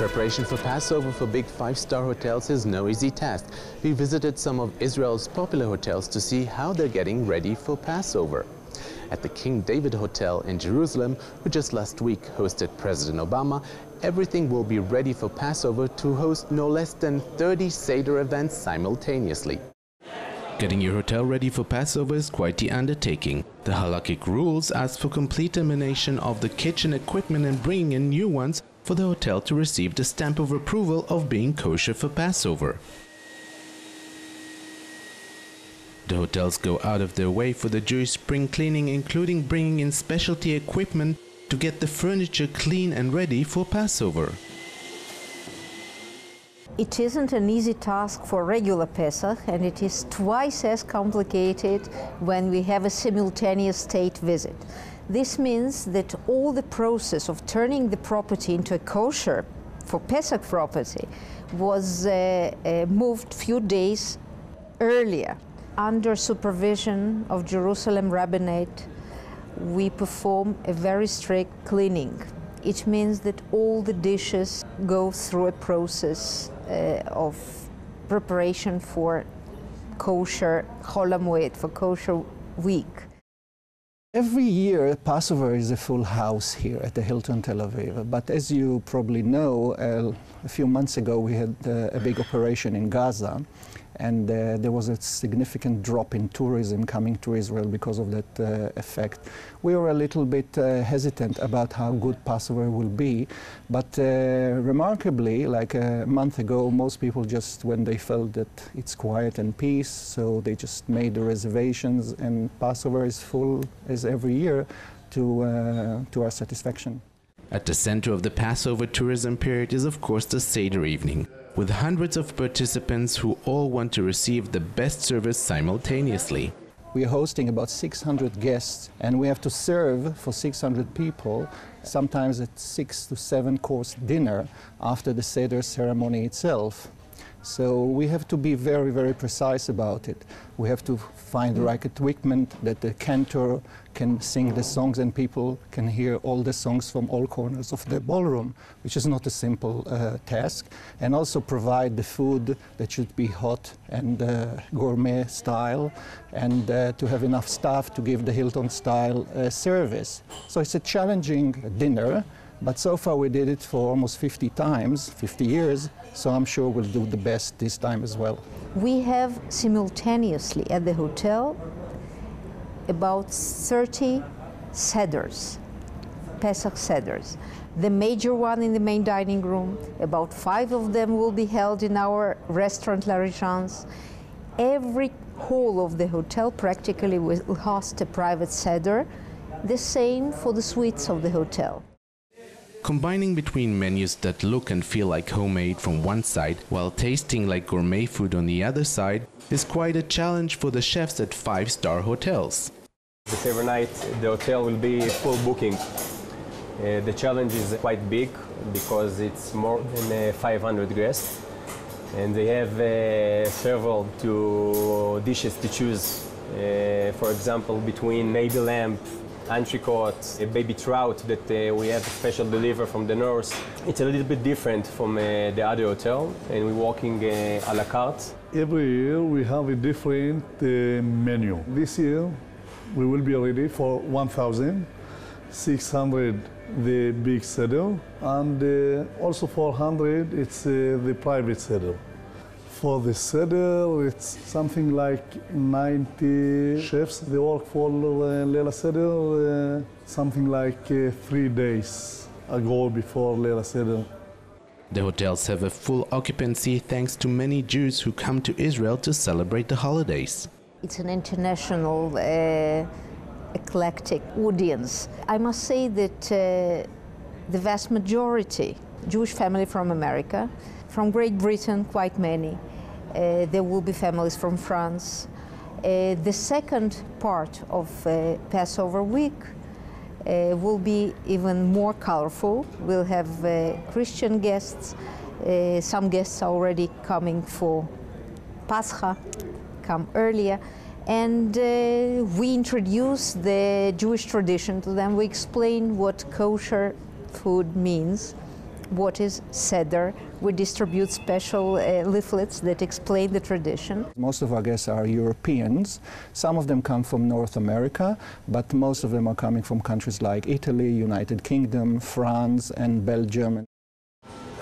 Preparation for Passover for big five-star hotels is no easy task. We visited some of Israel's popular hotels to see how they're getting ready for Passover. At the King David Hotel in Jerusalem, who just last week hosted President Obama, everything will be ready for Passover to host no less than 30 Seder events simultaneously. Getting your hotel ready for Passover is quite the undertaking. The halakhic rules ask for complete elimination of the kitchen equipment and bringing in new ones for the hotel to receive the stamp of approval of being kosher for Passover. The hotels go out of their way for the Jewish spring cleaning, including bringing in specialty equipment to get the furniture clean and ready for Passover. It isn't an easy task for regular Pesach, and it is twice as complicated when we have a simultaneous state visit. This means that all the process of turning the property into a kosher for Pesach property was moved few days earlier. Under supervision of Jerusalem Rabbinate, we perform a very strict cleaning. It means that all the dishes go through a process of preparation for kosher Chol HaMoed, for kosher week. Every year, Passover is a full house here at the Hilton Tel Aviv. But as you probably know, a few months ago we had a big operation in Gaza, and there was a significant drop in tourism coming to Israel because of that effect. We were a little bit hesitant about how good Passover will be, but remarkably, like a month ago, most people just, when they felt that it's quiet and peace, so they just made the reservations, and Passover is full as every year to our satisfaction. At the center of the Passover tourism period is of course the Seder evening, with hundreds of participants who all want to receive the best service simultaneously. We are hosting about 600 guests, and we have to serve for 600 people, sometimes at 6 to 7 course dinner after the Seder ceremony itself. So we have to be very, very precise about it. We have to find the right equipment, that the cantor can sing the songs and people can hear all the songs from all corners of the ballroom, which is not a simple task. And also provide the food that should be hot and gourmet style, and to have enough staff to give the Hilton style service. So it's a challenging dinner. But so far we did it for almost 50 times, 50 years, so I'm sure we'll do the best this time as well. We have simultaneously at the hotel about 30 seders, Pesach seders. The major one in the main dining room, about 5 of them will be held in our restaurant La Regence. Every hall of the hotel practically will host a private seder, the same for the suites of the hotel. Combining between menus that look and feel like homemade from one side while tasting like gourmet food on the other side is quite a challenge for the chefs at five-star hotels. The Seder night, the hotel will be full booking. The challenge is quite big because it's more than 500 guests, and they have several dishes to choose. For example, between maybe lamb, entrecote, a baby trout that we have a special deliver from the north. It's a little bit different from the other hotel, and we're working a la carte. Every year we have a different menu. This year we will be ready for 1,600 the big seder, and also 400 it's the private seder. For the Seder, it's something like 90 chefs. They work for Leila Seder something like 3 days ago before Leila Seder. The hotels have a full occupancy thanks to many Jews who come to Israel to celebrate the holidays. It's an international, eclectic audience. I must say that the vast majority, Jewish family from America, from Great Britain, quite many. There will be families from France. The second part of Passover week will be even more colorful. We'll have Christian guests, some guests are already coming for Pascha, come earlier, and we introduce the Jewish tradition to them. We explain what kosher food means. what is Seder. We distribute special leaflets that explain the tradition. Most of our guests are Europeans. Some of them come from North America, but most of them are coming from countries like Italy, United Kingdom, France, and Belgium.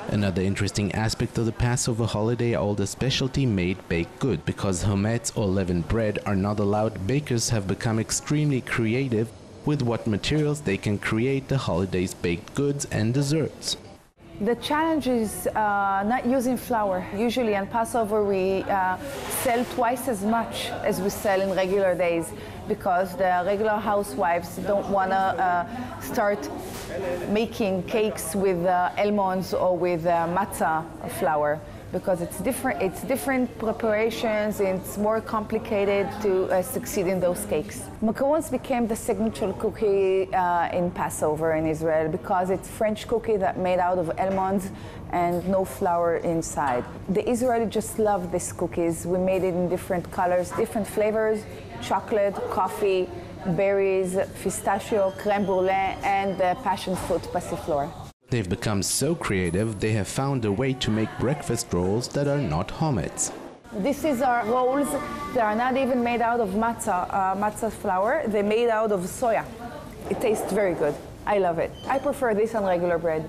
Another interesting aspect of the Passover holiday are all the specialty made baked goods. Because hametz or leavened bread are not allowed, bakers have become extremely creative with what materials they can create the holiday's baked goods and desserts. The challenge is not using flour. Usually on Passover we sell twice as much as we sell in regular days because the regular housewives don't want to start making cakes with almonds or with matzah flour, because it's different preparations, and it's more complicated to succeed in those cakes. Macarons became the signature cookie in Passover in Israel because it's French cookie that made out of almonds and no flour inside. The Israelis just love these cookies. We made it in different colors, different flavors: chocolate, coffee, berries, pistachio, creme brulee, and passion fruit passiflora. They've become so creative, they have found a way to make breakfast rolls that are not hametz. This is our rolls. They are not even made out of matzah flour. They're made out of soya. It tastes very good. I love it. I prefer this on regular bread.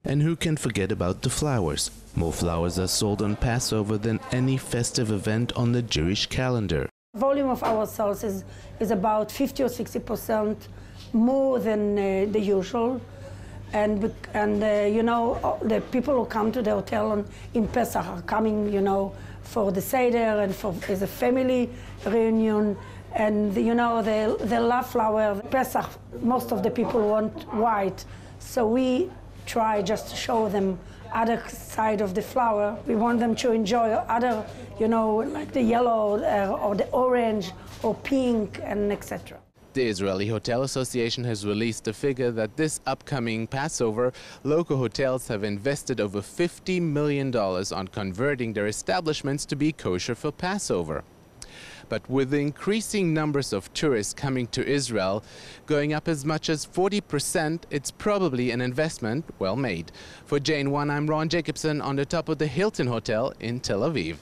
And who can forget about the flowers? More flowers are sold on Passover than any festive event on the Jewish calendar. Volume of our sales is about 50 or 60% more than the usual. And you know, the people who come to the hotel in Pesach are coming, you know, for the Seder and as a family reunion. And, you know, they love flower. Pesach, most of the people want white. So we try just to show them other side of the flower. We want them to enjoy other, you know, like the yellow or the orange or pink and etc. The Israeli Hotel Association has released a figure that this upcoming Passover, local hotels have invested over $50 million on converting their establishments to be kosher for Passover. But with the increasing numbers of tourists coming to Israel, going up as much as 40%, it's probably an investment well made. For JN1, I'm Jacobsohn on the top of the Hilton Hotel in Tel Aviv.